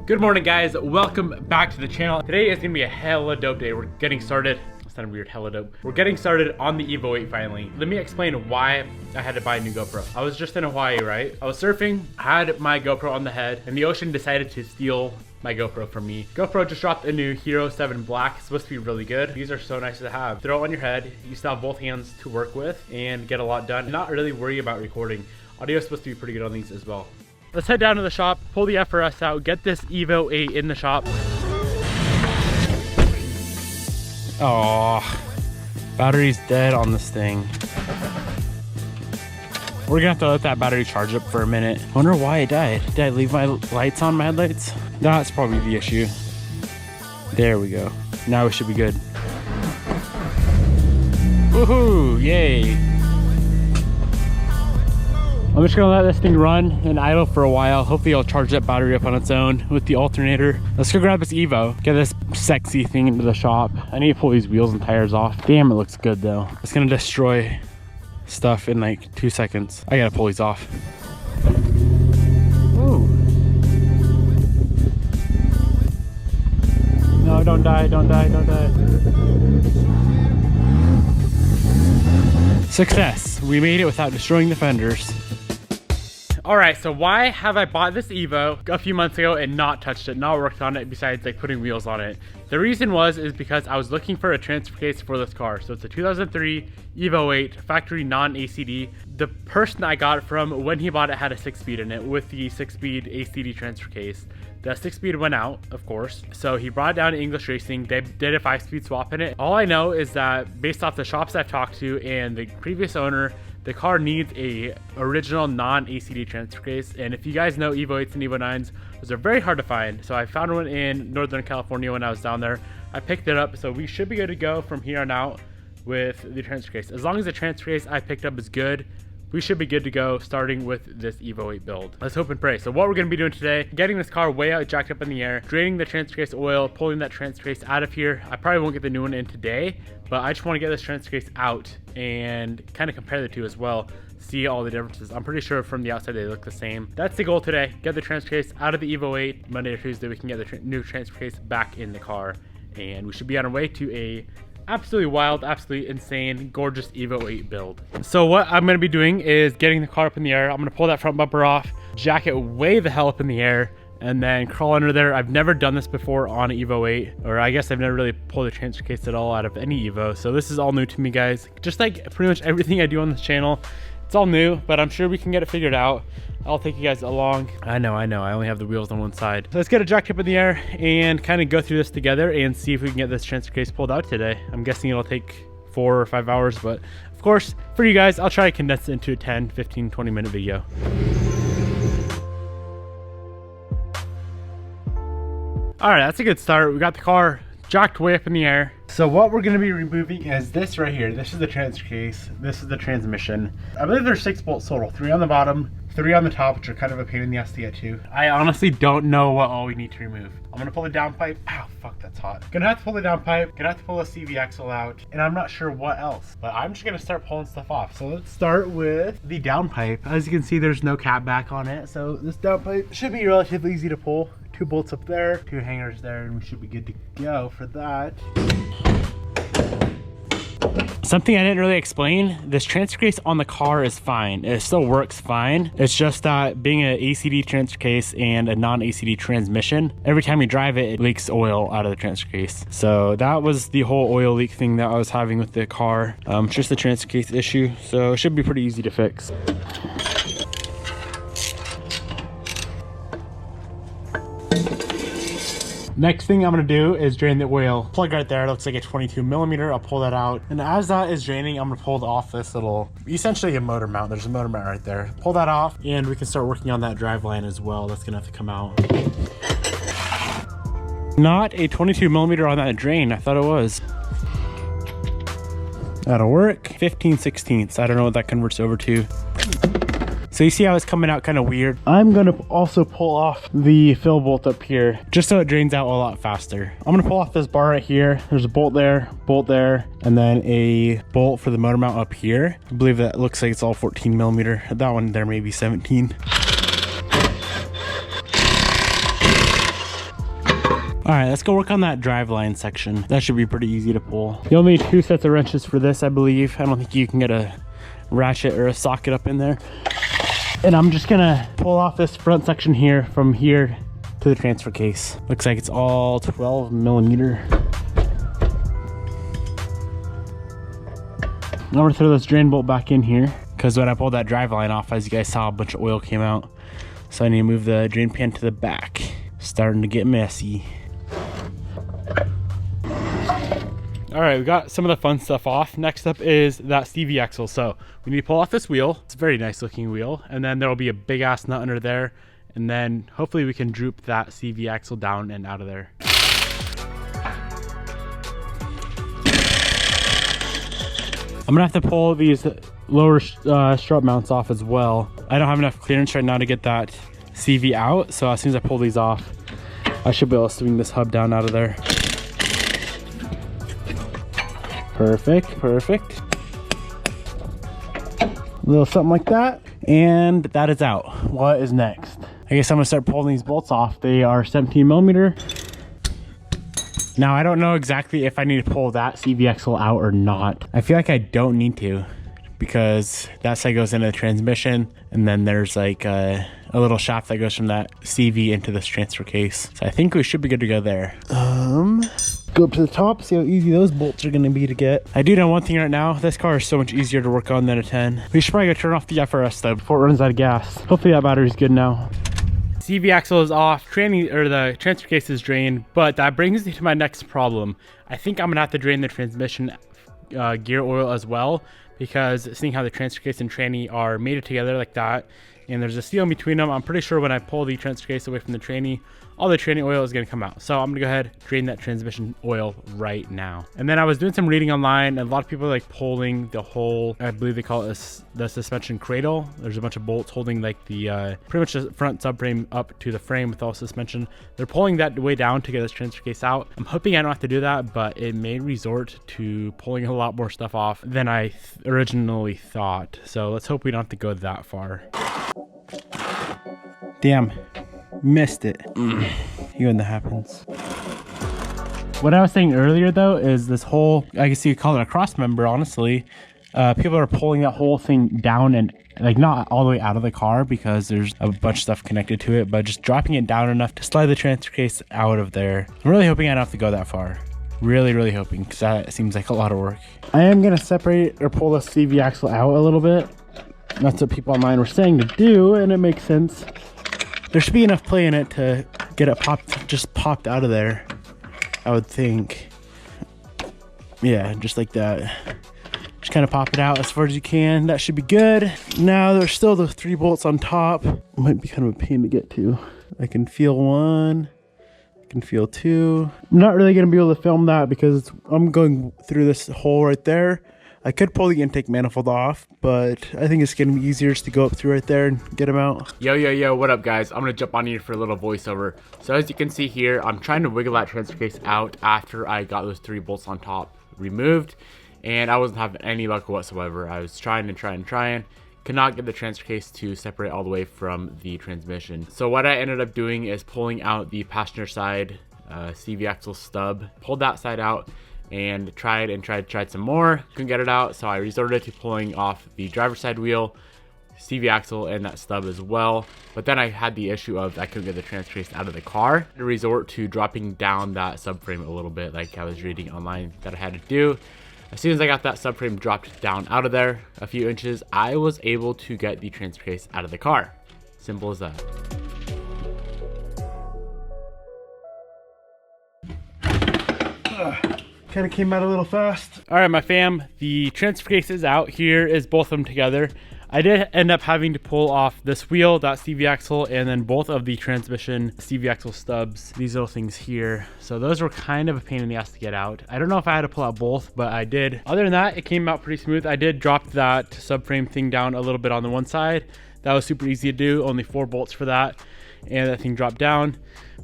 Good morning, guys. Welcome back to the channel. Today is gonna be a hella dope day. We're getting started. It's not a weird hella dope. We're getting started on the Evo 8 finally. Let me explain why I had to buy a new GoPro. I was just in Hawaii, right? I was surfing, had my GoPro on the head, and the ocean decided to steal my GoPro from me. GoPro just dropped a new Hero 7 Black. It's supposed to be really good. These are so nice to have. Throw it on your head. You still have both hands to work with and get a lot done. Not really worry about recording. Audio is supposed to be pretty good on these as well. Let's head down to the shop, pull the FRS out, get this Evo 8 in the shop. Oh, battery's dead on this thing. We're gonna have to let that battery charge up for a minute. Wonder why it died. Did I leave my lights on, my headlights? That's probably the issue. There we go. Now we should be good. Woohoo, yay. I'm just gonna let this thing run and idle for a while. Hopefully I'll charge that battery up on its own with the alternator. Let's go grab this Evo, get this sexy thing into the shop. I need to pull these wheels and tires off. Damn, it looks good though. It's gonna destroy stuff in like 2 seconds. I gotta pull these off. Ooh. No, don't die, don't die, don't die. Success, we made it without destroying the fenders. All right, so why have I bought this Evo a few months ago and not touched it, not worked on it besides like putting wheels on it? The reason is because I was looking for a transfer case for this car. So it's a 2003 Evo 8 factory non-ACD. The person I got from when he bought it had a 6-speed in it with the 6-speed ACD transfer case. The 6-speed went out, of course, so he brought it down to English Racing. They did a 5-speed swap in it. All I know is that based off the shops I've talked to and the previous owner, the car needs a original non-ACD transfer case. And if you guys know, Evo 8s and Evo 9s, those are very hard to find. So I found one in Northern California when I was down there. I picked it up, so we should be good to go from here on out with the transfer case. As long as the transfer case I picked up is good, we should be good to go starting with this Evo 8 build. Let's hope and pray. So what we're gonna be doing today, getting this car way out, jacked up in the air, draining the transfer case oil, pulling that transfer case out of here. I probably won't get the new one in today, but I just wanna get this transfer case out and kind of compare the two as well, see all the differences. I'm pretty sure from the outside they look the same. That's the goal today, get the transfer case out of the Evo 8. Monday or Tuesday we can get the new transfer case back in the car, and we should be on our way to a absolutely wild, absolutely insane, gorgeous Evo 8 build. So what I'm gonna be doing is getting the car up in the air. I'm gonna pull that front bumper off, jack it way the hell up in the air, and then crawl under there. I've never done this before on an Evo 8, or I guess I've never really pulled a transfer case at all out of any Evo. So this is all new to me, guys. Just like pretty much everything I do on this channel, it's all new, but I'm sure we can get it figured out. I'll take you guys along. I know, I only have the wheels on one side. So let's get it jacked up in the air and kind of go through this together and see if we can get this transfer case pulled out today. I'm guessing it'll take 4 or 5 hours, but of course, for you guys, I'll try to condense it into a 10, 15, 20 minute video. All right, that's a good start. We got the car jacked way up in the air. So what we're gonna be removing is this right here. This is the transfer case. This is the transmission. I believe there's 6 bolts total, 3 on the bottom, 3 on the top, which are kind of a pain in the ass to get to. I honestly don't know what all we need to remove. I'm gonna pull the down pipe. Ow, fuck, that's hot. Gonna have to pull the down pipe, gonna have to pull a CV axle out, and I'm not sure what else, but I'm just gonna start pulling stuff off. So let's start with the down pipe. As you can see, there's no cap back on it, so this down pipe should be relatively easy to pull. 2 bolts up there, 2 hangers there, and we should be good to go for that. Something I didn't really explain, this transfer case on the car is fine. It still works fine. It's just that being an ACD transfer case and a non-ACD transmission, every time you drive it, it leaks oil out of the transfer case. So that was the whole oil leak thing that I was having with the car. It's just a transfer case issue, so it should be pretty easy to fix. Next thing I'm gonna do is drain the oil. Plug right there, it looks like a 22 millimeter. I'll pull that out. And as that is draining, I'm gonna pull off this little, essentially a motor mount. There's a motor mount right there. Pull that off and we can start working on that driveline as well. That's gonna have to come out. Not a 22 millimeter on that drain. I thought it was. That'll work. 15/16. I don't know what that converts over to. So you see how it's coming out kind of weird? I'm gonna also pull off the fill bolt up here, just so it drains out a lot faster. I'm gonna pull off this bar right here. There's a bolt there, and then a bolt for the motor mount up here. I believe that looks like it's all 14 millimeter. That one there may be 17. All right, let's go work on that driveline section. That should be pretty easy to pull. You'll need 2 sets of wrenches for this, I believe. I don't think you can get a ratchet or a socket up in there. And I'm just gonna pull off this front section here from here to the transfer case. Looks like it's all 12 millimeter. I'm gonna throw this drain bolt back in here because when I pulled that drive line off, as you guys saw, a bunch of oil came out. So I need to move the drain pan to the back. Starting to get messy. All right, we got some of the fun stuff off. Next up is that CV axle. So we need to pull off this wheel. It's a very nice looking wheel. And then there'll be a big ass nut under there. And then hopefully we can droop that CV axle down and out of there. I'm gonna have to pull these lower strut mounts off as well. I don't have enough clearance right now to get that CV out. So as soon as I pull these off, I should be able to swing this hub down out of there. Perfect, perfect. A little something like that. And that is out. What is next? I guess I'm gonna start pulling these bolts off. They are 17 millimeter. Now I don't know exactly if I need to pull that CV axle out or not. I feel like I don't need to because that side goes into the transmission and then there's like a little shaft that goes from that CV into this transfer case. So I think we should be good to go there. Go up to the top, see how easy those bolts are gonna be to get. I do know one thing right now, this car is so much easier to work on than a 10. We should probably go turn off the FRS though before it runs out of gas. Hopefully that battery's good now. CV axle is off, the transfer case is drained, but that brings me to my next problem. I think I'm gonna have to drain the transmission gear oil as well, because seeing how the transfer case and tranny are mated together like that, and there's a seal in between them, I'm pretty sure when I pull the transfer case away from the tranny, all the tranny oil is going to come out. So I'm going to go ahead and drain that transmission oil right now. And then I was doing some reading online, and a lot of people are like pulling the whole, I believe they call it the suspension cradle. There's a bunch of bolts holding like the pretty much the front subframe up to the frame with all suspension. They're pulling that way down to get this transfer case out. I'm hoping I don't have to do that, but it may resort to pulling a lot more stuff off than I originally thought. So let's hope we don't have to go that far. Damn. Missed it. You when that happens. What I was saying earlier though is this whole, I guess you could call it a cross member, honestly. People are pulling that whole thing down and like not all the way out of the car because there's a bunch of stuff connected to it, but just dropping it down enough to slide the transfer case out of there. I'm really hoping I don't have to go that far. Really hoping, because that seems like a lot of work. I am gonna separate or pull the CV axle out a little bit. That's what people online were saying to do, and it makes sense. There should be enough play in it to get it popped out of there, I would think. Yeah, just like that. Just kind of pop it out as far as you can. That should be good. Now there's still the 3 bolts on top. Might be kind of a pain to get to. I can feel 1. I can feel 2. I'm not really going to be able to film that because I'm going through this hole right there. I could pull the intake manifold off, but I think it's gonna be easier just to go up through right there and get them out. Yo, what up guys? I'm gonna jump on here for a little voiceover. So as you can see here, I'm trying to wiggle that transfer case out after I got those 3 bolts on top removed, and I wasn't having any luck whatsoever. I was trying. Could not get the transfer case to separate all the way from the transmission. So what I ended up doing is pulling out the passenger side CV axle stub, pulled that side out, and tried some more. Couldn't get it out, so I resorted to pulling off the driver's side wheel, CV axle, and that stub as well. But then I had the issue of I couldn't get the transfer case out of the car. I resort to dropping down that subframe a little bit, like I was reading online that I had to do. As soon as I got that subframe dropped down out of there a few inches, I was able to get the transfer case out of the car. Simple as that. Kind of came out a little fast. All right, my fam, the transfer case is out. Here is both of them together. I did end up having to pull off this wheel, that CV axle, and then both of the transmission CV axle stubs, these little things here. So those were kind of a pain in the ass to get out. I don't know if I had to pull out both, but I did. Other than that, it came out pretty smooth. I did drop that subframe thing down a little bit on the one side. That was super easy to do, only 4 bolts for that, and that thing dropped down.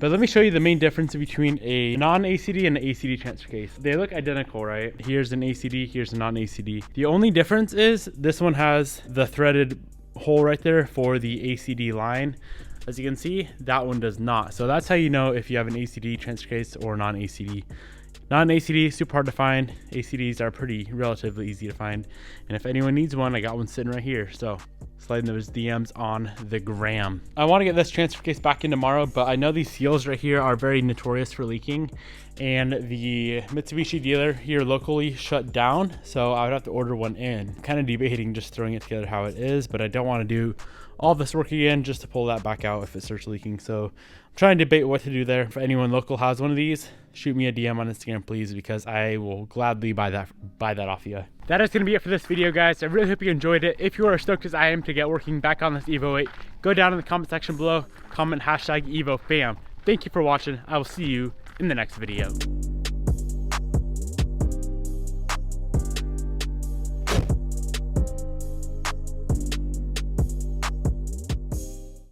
But let me show you the main difference between a non-ACD and an ACD transfer case. They look identical, right? Here's an ACD, here's a non-ACD. The only difference is this one has the threaded hole right there for the ACD line. As you can see, that one does not. So that's how you know if you have an ACD transfer case or non-ACD. Non-ACD, super hard to find. ACDs are pretty relatively easy to find. And if anyone needs one, I got one sitting right here. So sliding those DMs on the gram. I want to get this transfer case back in tomorrow, but I know these seals right here are very notorious for leaking. And the Mitsubishi dealer here locally shut down. So I would have to order one in. Kind of debating just throwing it together how it is, but I don't want to do all this work again just to pull that back out if it starts leaking. So I'm trying to debate what to do there. If anyone local has one of these, shoot me a DM on Instagram, please, because I will gladly buy that off you. That is going to be it for this video, guys. I really hope you enjoyed it. If you are as stoked as I am to get working back on this Evo 8, go down in the comment section below, comment #EvoFam. Thank you for watching. I will see you in the next video.